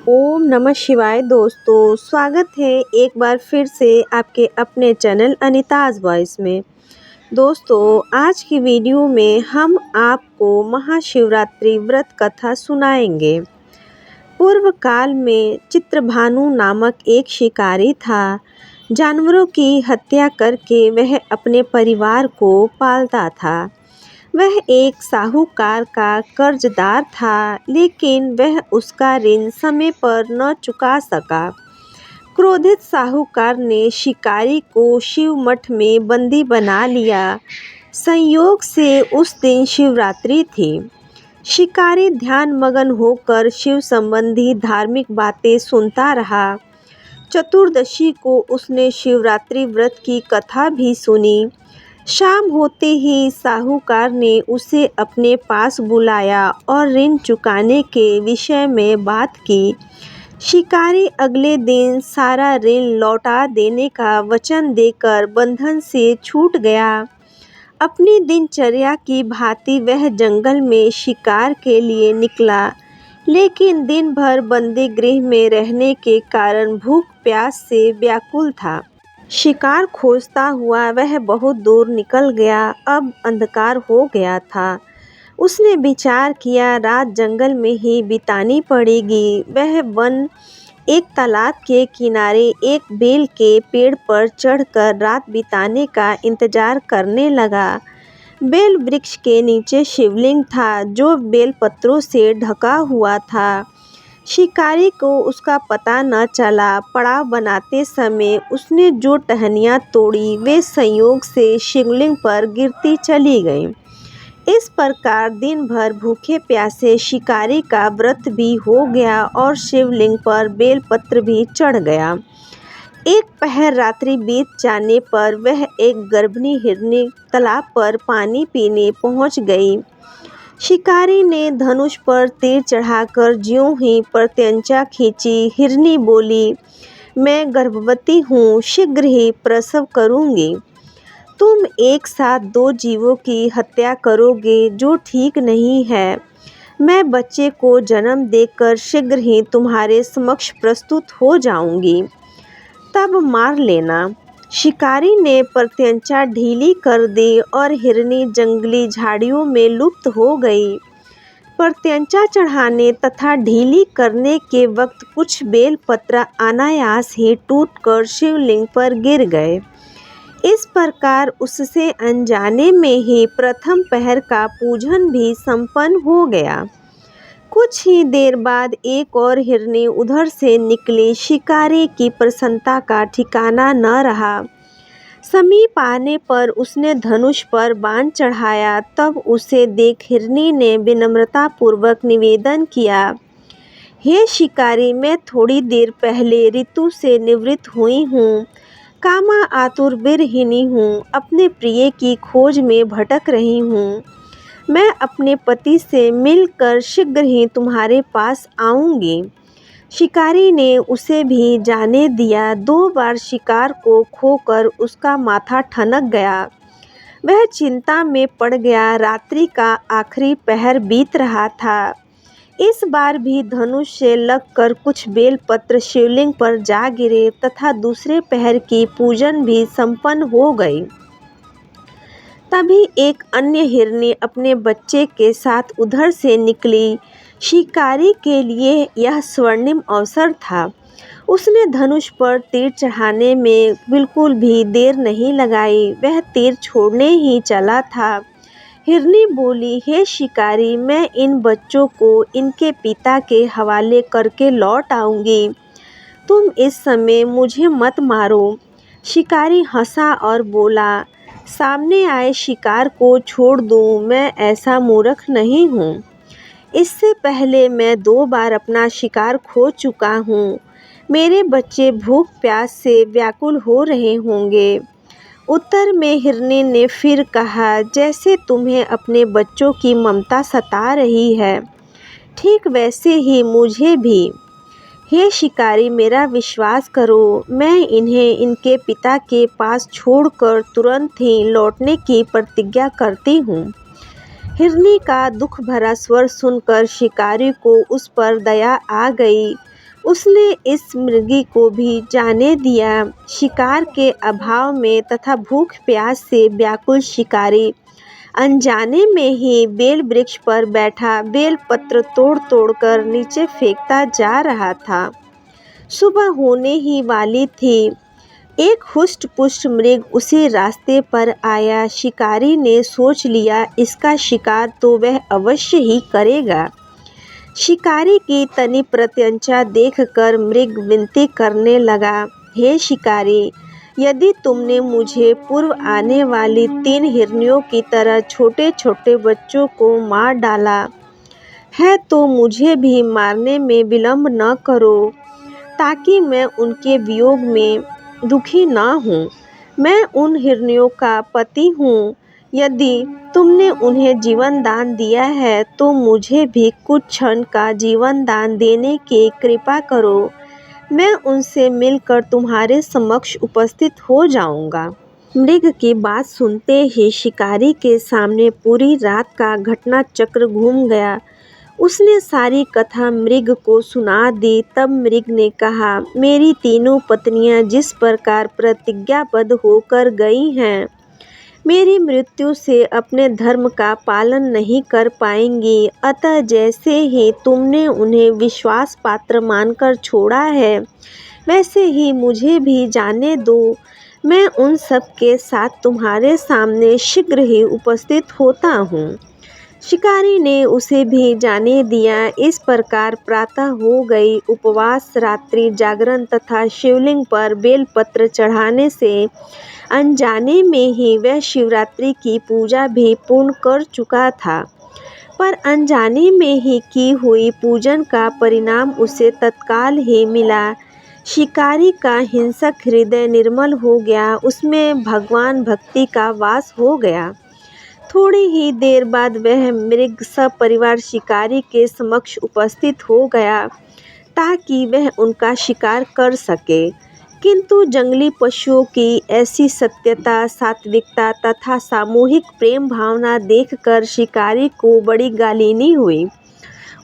ओम नमः शिवाय दोस्तों, स्वागत है एक बार फिर से आपके अपने चैनल अनीताज़ वॉइस में। दोस्तों, आज की वीडियो में हम आपको महाशिवरात्रि व्रत कथा सुनाएंगे। पूर्व काल में चित्रभानु नामक एक शिकारी था। जानवरों की हत्या करके वह अपने परिवार को पालता था। वह एक साहूकार का कर्जदार था, लेकिन वह उसका ऋण समय पर न चुका सका। क्रोधित साहूकार ने शिकारी को शिव मठ में बंदी बना लिया। संयोग से उस दिन शिवरात्रि थी। शिकारी ध्यान मगन होकर शिव संबंधी धार्मिक बातें सुनता रहा। चतुर्दशी को उसने शिवरात्रि व्रत की कथा भी सुनी। शाम होते ही साहूकार ने उसे अपने पास बुलाया और ऋण चुकाने के विषय में बात की। शिकारी अगले दिन सारा ऋण लौटा देने का वचन देकर बंधन से छूट गया। अपनी दिनचर्या की भांति वह जंगल में शिकार के लिए निकला, लेकिन दिन भर बंदी गृह में रहने के कारण भूख प्यास से व्याकुल था। शिकार खोजता हुआ वह बहुत दूर निकल गया। अब अंधकार हो गया था। उसने विचार किया रात जंगल में ही बितानी पड़ेगी। वह वन एक तालाब के किनारे एक बेल के पेड़ पर चढ़कर रात बिताने का इंतजार करने लगा। बेल वृक्ष के नीचे शिवलिंग था, जो बेल पत्रों से ढका हुआ था। शिकारी को उसका पता न चला। पड़ाव बनाते समय उसने जो टहनियाँ तोड़ी वे संयोग से शिवलिंग पर गिरती चली गईं। इस प्रकार दिन भर भूखे प्यासे शिकारी का व्रत भी हो गया और शिवलिंग पर बेलपत्र भी चढ़ गया। एक पहर रात्रि बीत जाने पर वह एक गर्भिणी हिरनी तालाब पर पानी पीने पहुंच गई। शिकारी ने धनुष पर तीर चढ़ाकर ज्यों ही प्रत्यंचा खींची। हिरनी बोली, मैं गर्भवती हूँ, शीघ्र ही प्रसव करूँगी। तुम एक साथ दो जीवों की हत्या करोगे, जो ठीक नहीं है। मैं बच्चे को जन्म देकर शीघ्र ही तुम्हारे समक्ष प्रस्तुत हो जाऊँगी, तब मार लेना। शिकारी ने प्रत्यंचा ढीली कर दी और हिरनी जंगली झाड़ियों में लुप्त हो गई। प्रत्यंचा चढ़ाने तथा ढीली करने के वक्त कुछ बेलपत्र अनायास ही टूटकर शिवलिंग पर गिर गए। इस प्रकार उससे अनजाने में ही प्रथम पहर का पूजन भी संपन्न हो गया। कुछ ही देर बाद एक और हिरनी उधर से निकली। शिकारी की प्रसन्नता का ठिकाना न रहा। समीप आने पर उसने धनुष पर बाण चढ़ाया। तब उसे देख हिरनी ने विनम्रता पूर्वक निवेदन किया, हे शिकारी, मैं थोड़ी देर पहले ऋतु से निवृत्त हुई हूँ। कामा आतुर विरहिणी हूँ। अपने प्रिय की खोज में भटक रही हूँ। मैं अपने पति से मिलकर शीघ्र ही तुम्हारे पास आऊँगी। शिकारी ने उसे भी जाने दिया। 2 बार शिकार को खोकर उसका माथा ठनक गया। वह चिंता में पड़ गया। रात्रि का आखिरी पहर बीत रहा था। इस बार भी धनुष से लगकर कुछ बेलपत्र शिवलिंग पर जा गिरे तथा दूसरे पहर की पूजन भी संपन्न हो गई। तभी एक अन्य हिरनी अपने बच्चे के साथ उधर से निकली। शिकारी के लिए यह स्वर्णिम अवसर था। उसने धनुष पर तीर चढ़ाने में बिल्कुल भी देर नहीं लगाई। वह तीर छोड़ने ही चला था। हिरनी बोली, हे शिकारी, मैं इन बच्चों को इनके पिता के हवाले करके लौट आऊँगी। तुम इस समय मुझे मत मारो। शिकारी हंसा और बोला, सामने आए शिकार को छोड़ दूँ, मैं ऐसा मूर्ख नहीं हूँ। इससे पहले मैं 2 बार अपना शिकार खो चुका हूँ। मेरे बच्चे भूख प्यास से व्याकुल हो रहे होंगे। उत्तर में हिरनी ने फिर कहा, जैसे तुम्हें अपने बच्चों की ममता सता रही है, ठीक वैसे ही मुझे भी। हे शिकारी, मेरा विश्वास करो, मैं इन्हें इनके पिता के पास छोड़कर तुरंत ही लौटने की प्रतिज्ञा करती हूँ। हिरनी का दुख भरा स्वर सुनकर शिकारी को उस पर दया आ गई। उसने इस मृगी को भी जाने दिया। शिकार के अभाव में तथा भूख प्यास से व्याकुल शिकारी अनजाने में ही बेल वृक्ष पर बैठा बेल पत्र तोड़ तोड़ कर नीचे फेंकता जा रहा था। सुबह होने ही वाली थी। एक हुष्ट पुष्ट मृग उसी रास्ते पर आया। शिकारी ने सोच लिया, इसका शिकार तो वह अवश्य ही करेगा। शिकारी की तनी प्रत्यंचा देखकर मृग विनती करने लगा, हे शिकारी, यदि तुमने मुझे पूर्व आने वाली 3 हिरनियों की तरह छोटे छोटे बच्चों को मार डाला है तो मुझे भी मारने में विलंब न करो, ताकि मैं उनके वियोग में दुखी न हूँ। मैं उन हिरनियों का पति हूँ। यदि तुमने उन्हें जीवन दान दिया है तो मुझे भी कुछ क्षण का जीवन दान देने की कृपा करो। मैं उनसे मिलकर तुम्हारे समक्ष उपस्थित हो जाऊंगा। मृग की बात सुनते ही शिकारी के सामने पूरी रात का घटना चक्र घूम गया। उसने सारी कथा मृग को सुना दी। तब मृग ने कहा, मेरी तीनों पत्नियां जिस प्रकार प्रतिज्ञाबद्ध होकर गई हैं, मेरी मृत्यु से अपने धर्म का पालन नहीं कर पाएंगी। अतः जैसे ही तुमने उन्हें विश्वास पात्र मानकर छोड़ा है, वैसे ही मुझे भी जाने दो। मैं उन सब के साथ तुम्हारे सामने शीघ्र ही उपस्थित होता हूँ। शिकारी ने उसे भी जाने दिया। इस प्रकार प्रातः हो गई। उपवास, रात्रि जागरण तथा शिवलिंग पर बेलपत्र चढ़ाने से अनजाने में ही वह शिवरात्रि की पूजा भी पूर्ण कर चुका था। पर अनजाने में ही की हुई पूजन का परिणाम उसे तत्काल ही मिला। शिकारी का हिंसक हृदय निर्मल हो गया। उसमें भगवान भक्ति का वास हो गया। थोड़ी ही देर बाद वह मृग सपरिवार शिकारी के समक्ष उपस्थित हो गया, ताकि वह उनका शिकार कर सके। किंतु जंगली पशुओं की ऐसी सत्यता, सात्विकता तथा सामूहिक प्रेम भावना देखकर शिकारी को बड़ी गालिनी हुई।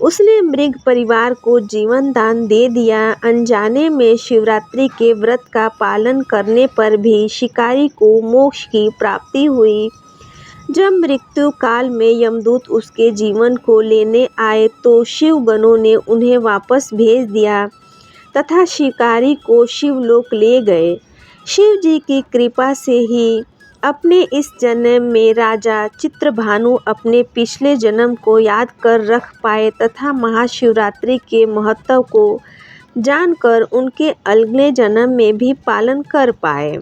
उसने मृग परिवार को जीवन दान दे दिया। अनजाने में शिवरात्रि के व्रत का पालन करने पर भी शिकारी को मोक्ष की प्राप्ति हुई। जब मृत्यु काल में यमदूत उसके जीवन को लेने आए तो शिवगणों ने उन्हें वापस भेज दिया तथा शिकारी को शिवलोक ले गए। शिव जी की कृपा से ही अपने इस जन्म में राजा चित्रभानु अपने पिछले जन्म को याद कर रख पाए तथा महाशिवरात्रि के महत्व को जानकर उनके अगले जन्म में भी पालन कर पाए।